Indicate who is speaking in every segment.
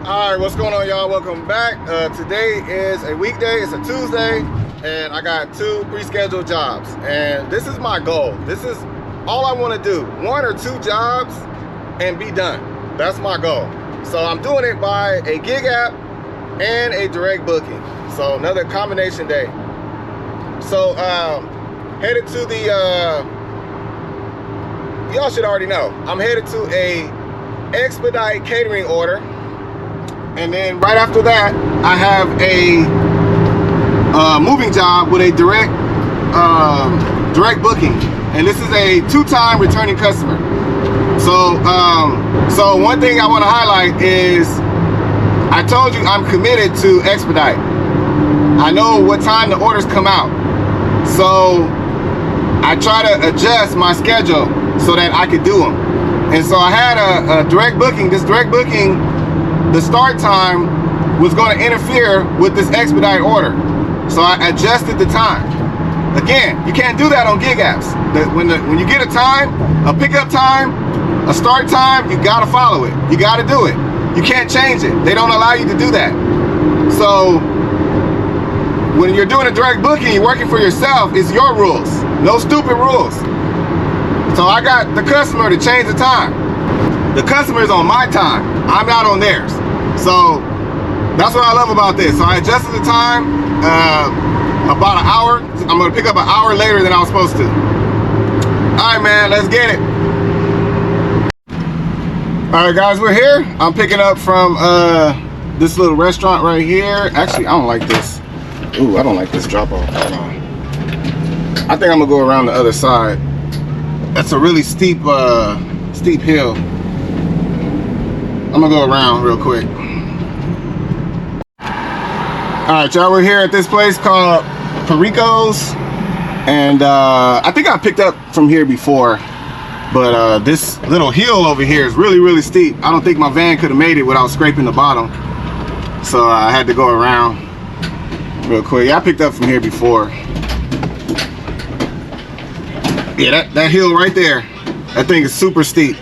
Speaker 1: All right, what's going on, y'all? Welcome back. Today is a weekday. It's a Tuesday, and I got 2 pre-scheduled jobs. And this is my goal. This is all I want to do. 1 or 2 jobs and be done. That's my goal. So I'm doing it by a gig app and a direct booking. So another combination day. So headed to the, y'all should already know, I'm headed to a expedite catering order. And then right after that, I have a moving job with a direct booking, and this is a 2-time returning customer. So, so one thing I want to highlight is I told you I'm committed to expedite. I know what time the orders come out, so I try to adjust my schedule so that I could do them. And so I had a direct booking. This direct booking, the start time was going to interfere with this expedite order, so I adjusted the time. Again, you can't do that on gig apps. When you get a time, a pickup time, a start time, you got to follow it. You got to do it. You can't change it. They don't allow you to do that. So when you're doing a direct booking, you're working for yourself, it's your rules. No stupid rules. So I got the customer to change the time. The customer is on my time. I'm not on theirs. So that's what I love about this. So I adjusted the time about an hour. I'm gonna pick up an hour later than I was supposed to. All right, man, let's get it. All right, guys, we're here. I'm picking up from this little restaurant right here. Actually, I don't like this. Ooh, I don't like this drop off. I think I'm gonna go around the other side. That's a really steep hill. I'm gonna go around real quick. All right, y'all, we're here at this place called Perico's, and I think I picked up from here before, but this little hill over here is really, really steep. I don't think my van could have made it without scraping the bottom, so I had to go around real quick. Yeah, I picked up from here before. Yeah, that hill right there, that thing is super steep.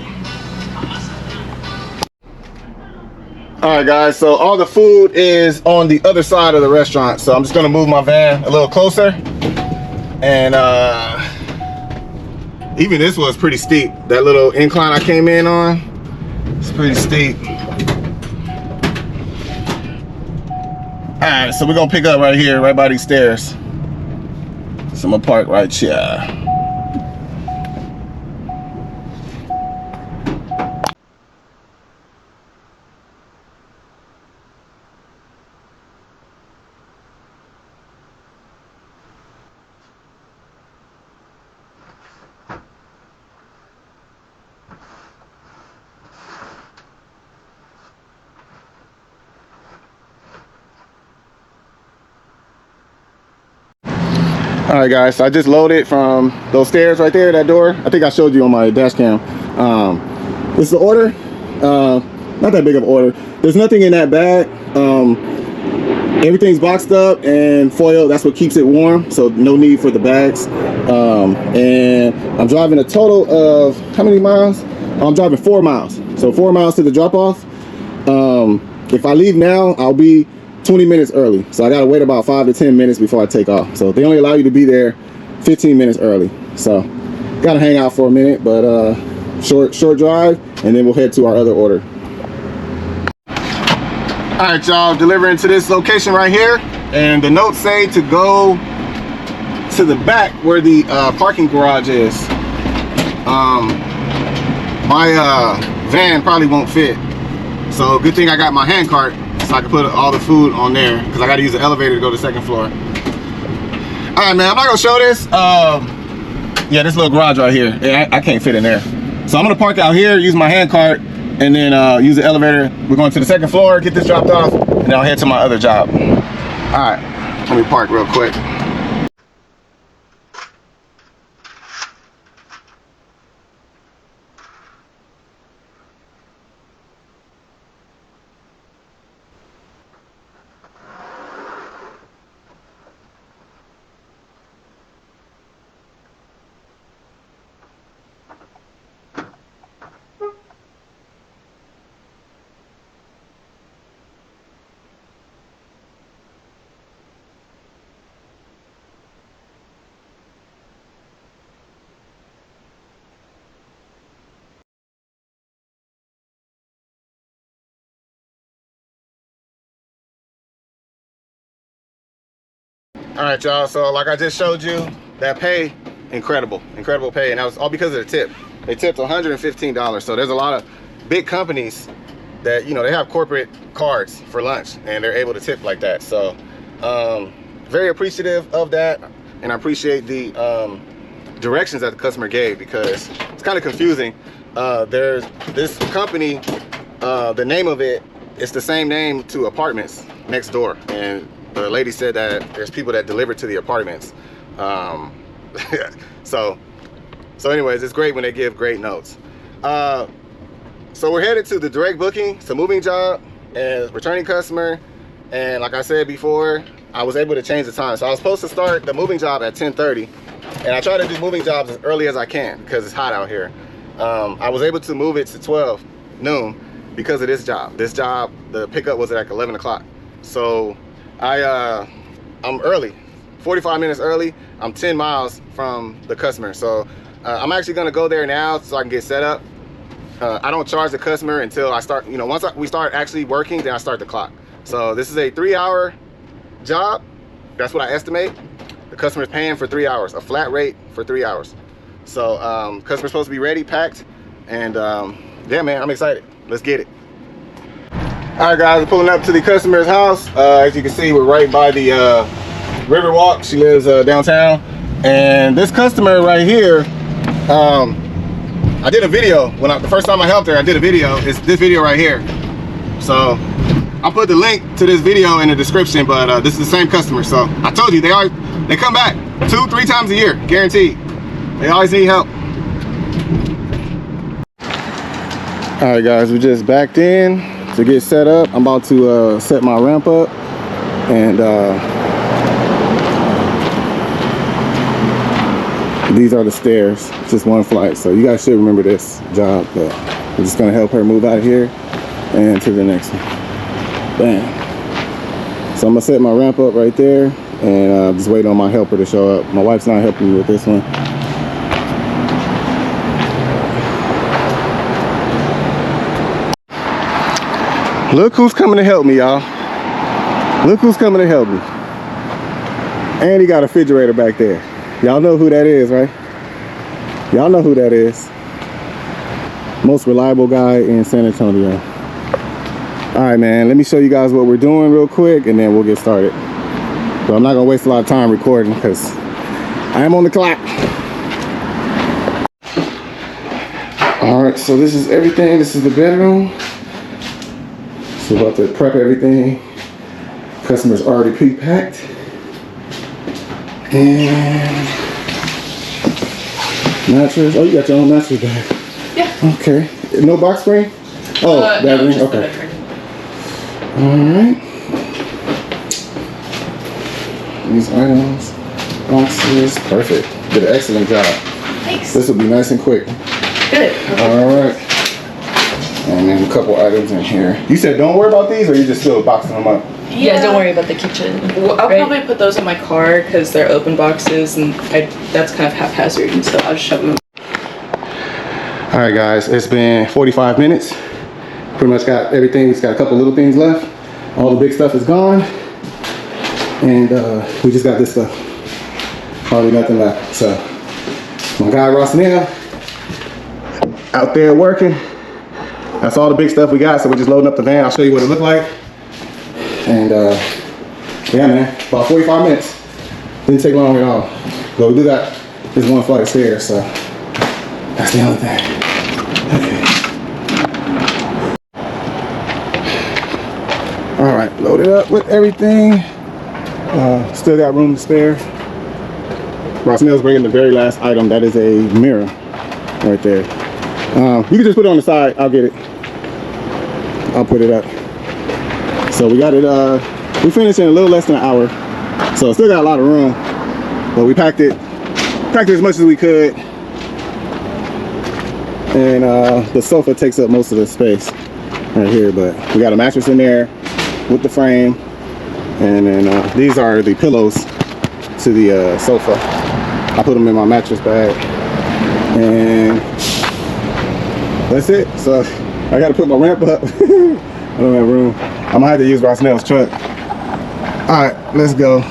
Speaker 1: All right, guys, so all the food is on the other side of the restaurant, so I'm just gonna move my van a little closer. And even this was pretty steep. That little incline I came in on, it's pretty steep. All right, so we're gonna pick up right here, right by these stairs. So I'm gonna park right here. All right, guys, so I just loaded from those stairs right there, that door. I think I showed you on my dash cam. This is the order. Not that big of an order. There's nothing in that bag. Everything's boxed up and foil. That's what keeps it warm, so no need for the bags. And I'm driving a total of, how many miles? I'm driving 4 miles. So 4 miles to the drop-off. If I leave now, I'll be 20 minutes early, so I gotta wait about 5 to 10 minutes before I take off. So they only allow you to be there 15 minutes early, so gotta hang out for a minute, but short drive, and then we'll head to our other order. All right, y'all, delivering to this location right here, and the notes say to go to the back where the parking garage is. My van probably won't fit, so good thing I got my hand cart, so I can put all the food on there, because I got to use the elevator to go to the second floor. All right, man, I'm not going to show this. Yeah, this little garage right here, I can't fit in there. So I'm going to park out here, use my hand cart, and then use the elevator. We're going to the second floor, get this dropped off, and then I'll head to my other job. All right, let me park real quick. All right, y'all. So like I just showed you, that pay, incredible pay, and that was all because of the tip. They tipped $115. So there's a lot of big companies that, you know, they have corporate cards for lunch and they're able to tip like that. So very appreciative of that, and I appreciate the directions that the customer gave, because it's kind of confusing. There's this company, the name of it, it's the same name to apartments next door, and the lady said that there's people that deliver to the apartments. So anyways, it's great when they give great notes. So we're headed to the direct booking. It's a moving job and returning customer. And like I said before, I was able to change the time. So I was supposed to start the moving job at 10:30, and I try to do moving jobs as early as I can because it's hot out here. I was able to move it to 12 noon because of this job. This job, the pickup was at like 11 o'clock. So I'm early, 45 minutes early. I'm 10 miles from the customer. So I'm actually gonna go there now so I can get set up. I don't charge the customer until I start, you know, once we start actually working, then I start the clock. So this is a 3-hour job. That's what I estimate. The customer's paying for 3 hours, a flat rate for 3 hours. So customer's supposed to be ready, packed, and yeah, man, I'm excited. Let's get it. All right, guys, we're pulling up to the customer's house. As you can see, we're right by the Riverwalk. She lives downtown, and this customer right here, I did a video when the first time I helped her. I did a video. It's this video right here. So I'll put the link to this video in the description. But this is the same customer. So I told you they come back 2-3 times a year, guaranteed. They always need help. All right, guys, we just backed in to get set up. I'm about to set my ramp up, and these are the stairs. It's just one flight, so you guys should remember this job. But we're just gonna help her move out of here and to the next one. Bam. So I'm gonna set my ramp up right there, and just wait on my helper to show up. My wife's not helping me with this one. Look who's coming to help me, y'all. Look who's coming to help me. And he got a refrigerator back there. Y'all know who that is, right? Y'all know who that is. Most reliable guy in San Antonio. All right, man, let me show you guys what we're doing real quick, and then we'll get started. But I'm not gonna waste a lot of time recording because I am on the clock. All right, so this is everything. This is the bedroom. So about to prep everything. Customer's already pre-packed. And mattress. Oh, you got your own mattress bag. Yeah. Okay. No box spring? Oh, that ring? Okay. Alright. These items, boxes, perfect. Did an excellent job.
Speaker 2: Thanks.
Speaker 1: This will be nice and quick.
Speaker 2: Good.
Speaker 1: Alright. And then a couple items in here. You said don't worry about these, or you just still boxing them up?
Speaker 2: Yeah, don't worry about the kitchen.
Speaker 3: Well, I'll probably put those in my car because they're open boxes, and that's kind of haphazard, and so I'll just shove them.
Speaker 1: All right, guys, it's been 45 minutes. Pretty much got everything. It's got a couple little things left. All the big stuff is gone, and we just got this stuff. Hardly nothing left. So my guy Ross Neal out there working. That's all the big stuff we got. So we're just loading up the van. I'll show you what it looked like. And yeah, man, about 45 minutes. Didn't take long at all. But we do got this one flight of stairs, so that's the only thing. Okay. All right, loaded up with everything. Still got room to spare. Ross Neal's bringing the very last item. That is a mirror right there. You can just put it on the side. I'll get it. I'll put it up. So we got it, we finished in a little less than an hour. So still got a lot of room, but we packed it as much as we could. And the sofa takes up most of the space right here, but we got a mattress in there with the frame. And then these are the pillows to the sofa. I put them in my mattress bag. And that's it. So I gotta put my ramp up. I don't have room. I'm gonna have to use Ross Neal's truck. All right, let's go.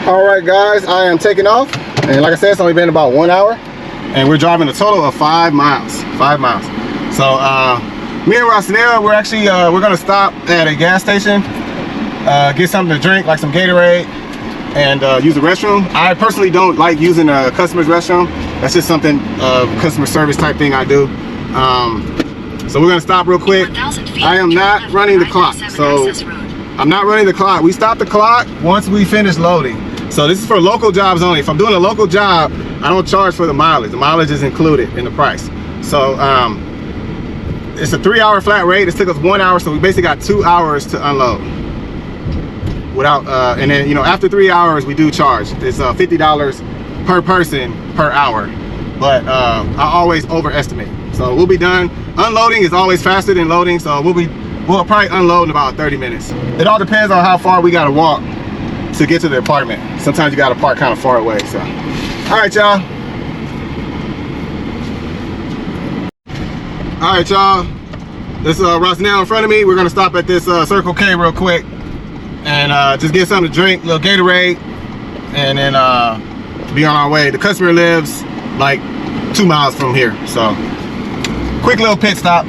Speaker 1: All right, guys, I am taking off, and like I said, it's only been about 1 hour, and we're driving a total of 5 miles. 5 miles. So me and Rosanera, we're actually we're gonna stop at a gas station, get something to drink, like some Gatorade, and use the restroom. I personally don't like using a customer's restroom. That's just something customer service type thing I do. So we're gonna stop real quick. I am not running the clock, so I'm not running the clock. We stop the clock once we finish loading. So this is for local jobs only. If I'm doing a local job, I don't charge for the mileage. The mileage is included in the price. So it's a 3-hour flat rate. It took us 1 hour, so we basically got 2 hours to unload. Without and then, you know, after 3 hours we do charge. It's $50 per person per hour, but I always overestimate. So we'll be done. Unloading is always faster than loading, so we'll probably unload in about 30 minutes. It all depends on how far we gotta walk to get to the apartment. Sometimes you gotta park kind of far away. So all right, y'all. All right, y'all. This is Rosanel in front of me. We're gonna stop at this Circle K real quick and just get something to drink, a little Gatorade, and then be on our way. The customer lives like 2 miles from here, so quick little pit stop.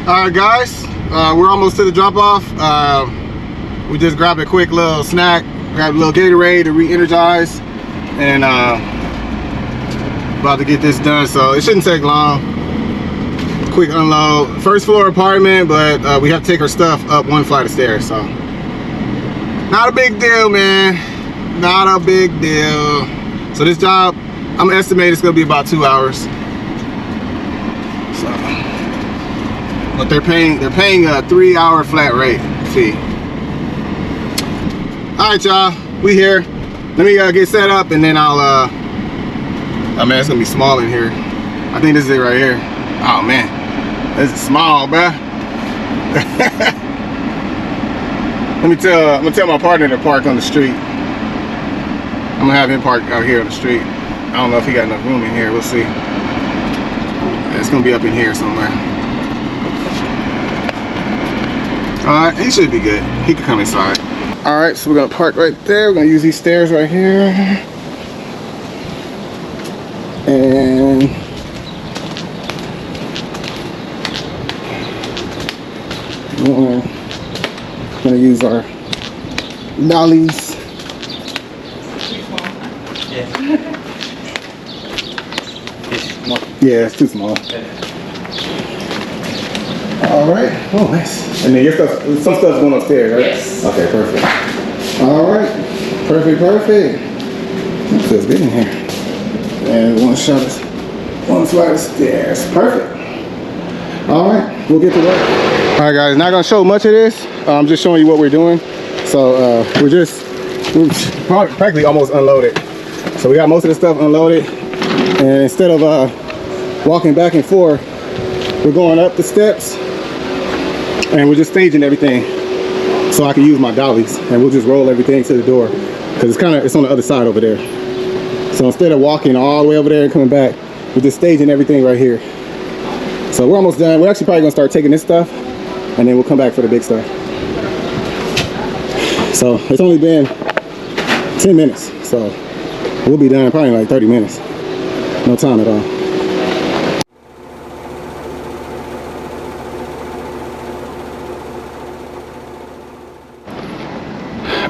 Speaker 1: All right, guys, we're almost to the drop-off. We just grabbed a quick little snack, grabbed a little Gatorade to re-energize, and about to get this done, so it shouldn't take long. Quick unload. First floor apartment, but we have to take our stuff up 1 flight of stairs, so not a big deal, man. Not a big deal. So this job, I'm estimating it's gonna be about 2 hours. So, but they're paying a 3-hour flat rate fee. All right, y'all, we here. Let me get set up, and then I'll oh man, it's gonna be small in here. I think this is it right here. Oh man, this is small, bruh. I'm gonna tell my partner to park on the street. I'm gonna have him park out here on the street. I don't know if he got enough room in here. We'll see. It's gonna be up in here somewhere. All right, he should be good. He can come inside. All right, so we're gonna park right there. We're gonna use these stairs right here. And we're gonna use our dollies. Yeah, it's too small. All right. Oh, nice. And then your stuff, some stuff's going upstairs, right?
Speaker 3: Yes.
Speaker 1: Okay, perfect. All right. Perfect, perfect. It feels good in here. And one shot is 1 flight of stairs. Perfect. All right, we'll get to work. All right, guys, not gonna show much of this. I'm just showing you what we're doing. So we're practically almost unloaded. So we got most of the stuff unloaded. And instead of walking back and forth, we're going up the steps and we're just staging everything so I can use my dollies, and we'll just roll everything to the door because it's on the other side over there. So instead of walking all the way over there and coming back, we're just staging everything right here. So we're almost done. We're actually probably gonna start taking this stuff and then we'll come back for the big stuff. So it's only been 10 minutes. So we'll be done probably in like 30 minutes. No time at all.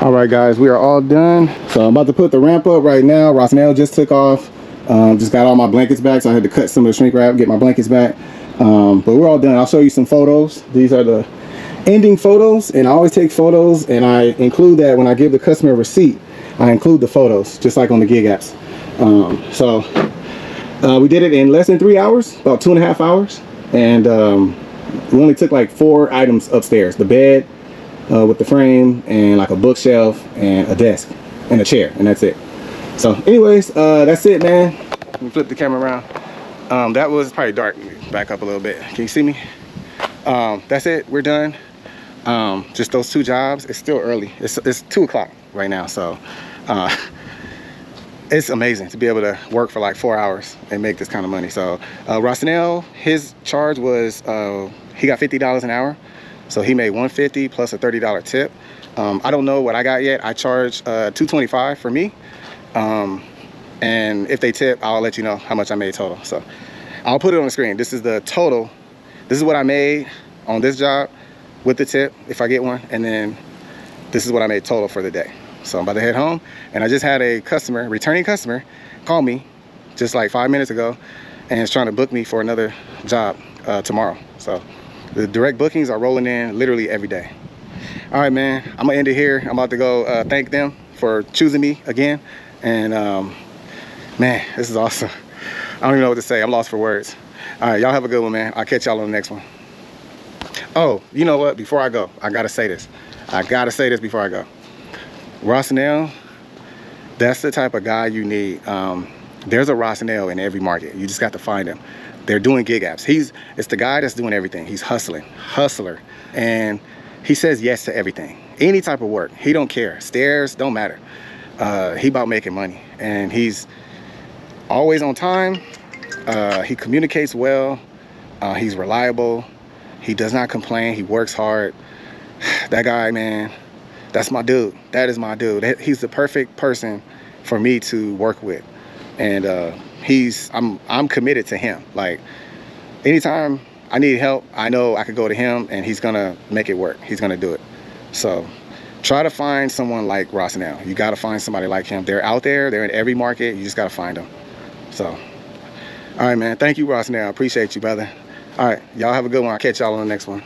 Speaker 1: All right, guys, we are all done. So I'm about to put the ramp up right now. Rosnell just took off. Just got all my blankets back, so I had to cut some of the shrink wrap, get my blankets back. But we're all done. I'll show you some photos. These are the ending photos, and I always take photos, and I include that when I give the customer a receipt. I include the photos, just like on the gig apps. We did it in less than 3 hours, about 2.5 hours, and we only took like 4 items upstairs: the bed with the frame, and like a bookshelf, and a desk, and a chair, and that's it. So anyways, that's it, man. Let me flip the camera around. That was probably dark. Back up a little bit. Can you see me? That's it. We're done. Just those 2 jobs. It's still early. It's 2 o'clock right now, so it's amazing to be able to work for like 4 hours and make this kind of money. So Rosnell, his charge was he got $50 an hour, so he made $150 plus a $30 tip. I don't know what I got yet. I charge $225 for me, and if they tip, I'll let you know how much I made total. So I'll put it on the screen. This is the total. This is what I made on this job with the tip, if I get one, and then this is what I made total for the day. So I'm about to head home, and I just had a customer, returning customer, call me just like 5 minutes ago, and is trying to book me for another job tomorrow. So the direct bookings are rolling in literally every day. All right, man, I'm gonna end it here. I'm about to go thank them for choosing me again, and man, this is awesome. I don't even know what to say. I'm lost for words. All right, y'all have a good one, man. I'll catch y'all on the next one. Oh, you know what? Before I go, I gotta say this. I gotta say this before I go. Rosnell, that's the type of guy you need. There's a Rosnell in every market. You just got to find him. They're doing gig apps. It's the guy that's doing everything. He's hustler, and he says yes to everything. Any type of work, he don't care. Stairs, don't matter. He about making money, and he's always on time. He communicates well. He's reliable. He does not complain. He works hard. That guy, man, that's my dude. That is my dude. He's the perfect person for me to work with, and I'm committed to him. Like, anytime I need help, I know I could go to him, and he's gonna make it work. He's gonna do it. So try to find someone like Rosnell. You got to find somebody like him. They're out there. They're in every market. You just got to find them. So, all right, man. Thank you, Rosnell. Appreciate you, brother. All right, y'all have a good one. I'll catch y'all on the next one.